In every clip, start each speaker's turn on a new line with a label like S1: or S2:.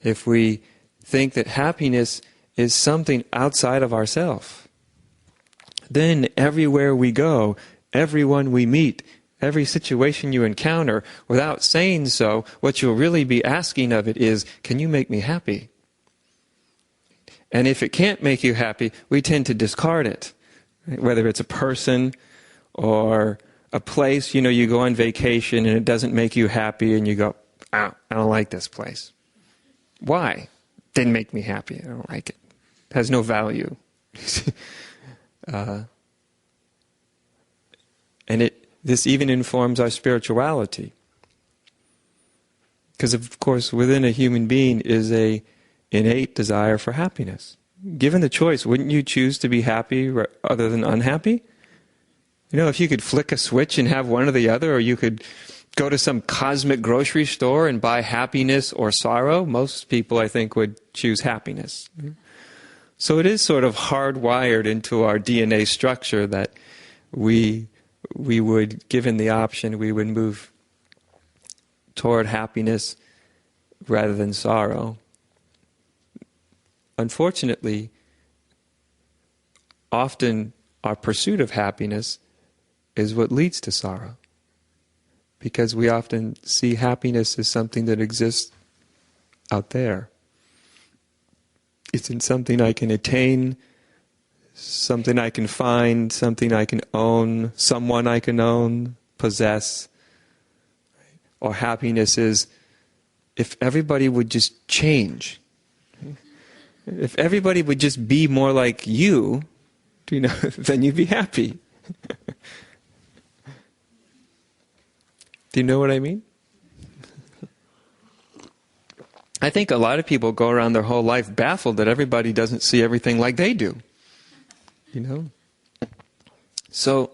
S1: if we think that happiness is something outside of ourselves, then everywhere we go, everyone we meet, every situation you encounter, without saying so, what you'll really be asking of it is, can you make me happy? And if it can't make you happy, we tend to discard it. Whether it's a person or a place, you go on vacation and it doesn't make you happy and you go, I don't like this place. Why? Didn't make me happy. I don't like it. It has no value. And this even informs our spirituality. Because of course within a human being is a innate desire for happiness. Given the choice, wouldn't you choose to be happy other than unhappy? If you could flick a switch and have one or the other, or you could go to some cosmic grocery store and buy happiness or sorrow, most people, I think, would choose happiness. So it is sort of hardwired into our DNA structure that we would, given the option, we would move toward happiness rather than sorrow. Unfortunately, often our pursuit of happiness is what leads to sorrow. Because we often see happiness as something that exists out there. It's in something I can attain, something I can find, something I can own, someone I can own, possess. Or happiness is if everybody would just change. If everybody would just be more like you, then you'd be happy. Do you know what I mean? I think a lot of people go around their whole life baffled that everybody doesn't see everything like they do. So,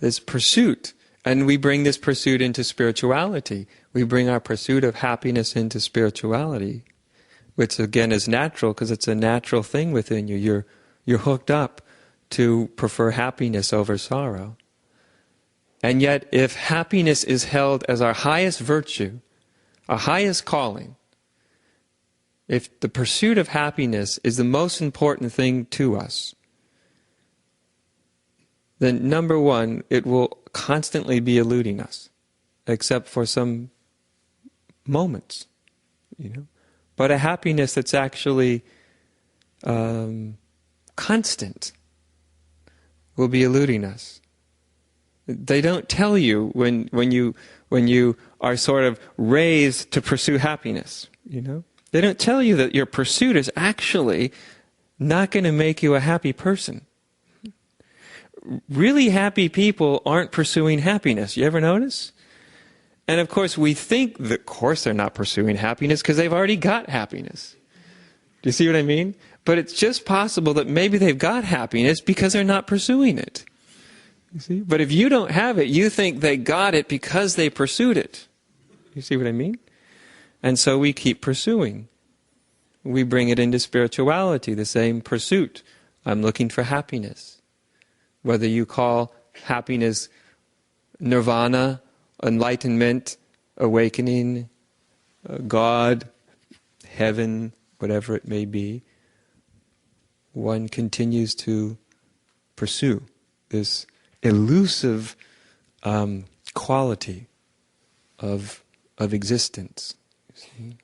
S1: this pursuit, and we bring this pursuit into spirituality. We bring our pursuit of happiness into spirituality, which again is natural because it's a natural thing within you. You're hooked up to prefer happiness over sorrow. And yet, if happiness is held as our highest virtue, our highest calling, if the pursuit of happiness is the most important thing to us, then number one, it will constantly be eluding us, except for some moments, But a happiness that's actually constant will be eluding us. They don't tell you when you are sort of raised to pursue happiness, They don't tell you that your pursuit is actually not going to make you a happy person. Really happy people aren't pursuing happiness. You ever notice? And of course we think that, of course, they're not pursuing happiness because they've already got happiness. Do you see what I mean? But it's just possible that maybe they've got happiness because they're not pursuing it. You see? But if you don't have it, you think they got it because they pursued it. You see what I mean? And so we keep pursuing. We bring it into spirituality, the same pursuit. I'm looking for happiness. Whether you call happiness nirvana, enlightenment, awakening, God, heaven, whatever it may be, one continues to pursue this elusive quality of existence. You see?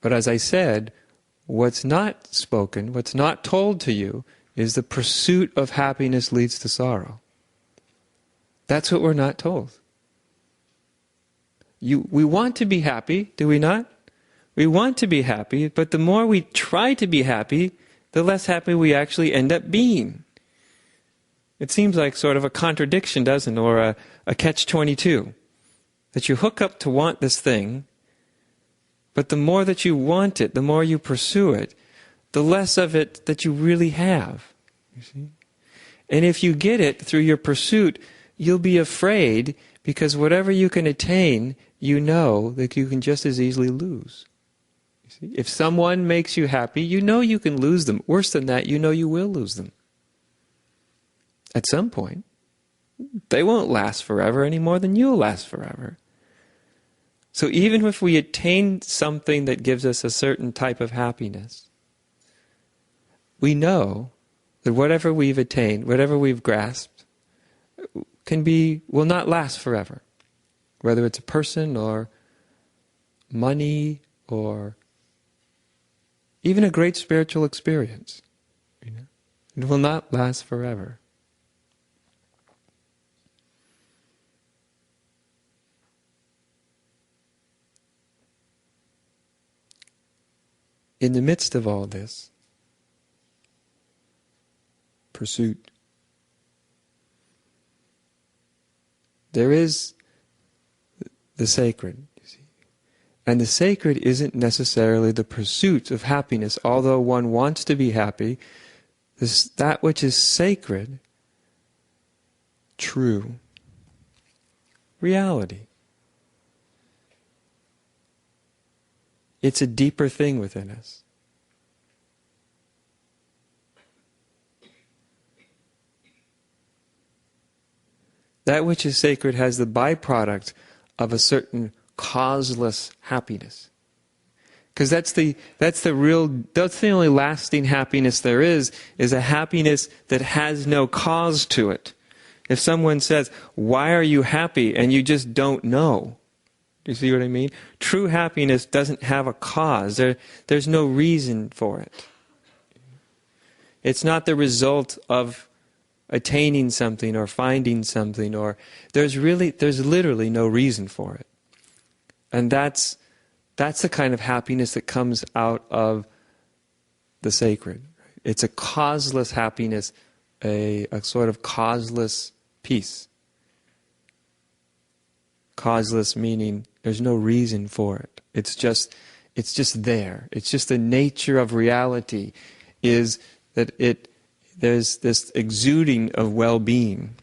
S1: But as I said, what's not spoken, what's not told to you, is the pursuit of happiness leads to sorrow. That's what we're not told. We want to be happy, do we not? We want to be happy, but the more we try to be happy, the less happy we actually end up being. It seems like sort of a contradiction, doesn't it? Or a catch-22. That you hook up to want this thing, but the more that you want it, the more you pursue it, the less of it that you really have. You see? And if you get it through your pursuit, you'll be afraid because whatever you can attain, you know that you can just as easily lose. You see? If someone makes you happy, you know you can lose them. Worse than that, you know you will lose them. At some point. They won't last forever any more than you'll last forever. So even if we attain something that gives us a certain type of happiness, we know that whatever we've attained, whatever we've grasped, will not last forever. Whether it's a person or money or even a great spiritual experience. It will not last forever. In the midst of all this pursuit, there is the sacred, you see. And the sacred isn't necessarily the pursuit of happiness, although one wants to be happy. That which is sacred, true, reality. It's a deeper thing within us. That which is sacred has the byproduct of a certain causeless happiness. Because that's the only lasting happiness there is a happiness that has no cause to it. If someone says, "Why are you happy?" and you just don't know. Do you see what I mean? True happiness doesn't have a cause. There's no reason for it. It's not the result of attaining something or finding something, or there's literally no reason for it. And that's the kind of happiness that comes out of the sacred. It's a causeless happiness, a sort of causeless peace. Causeless meaning there's no reason for it. It's just there. It's just the nature of reality is that there's this exuding of well-being.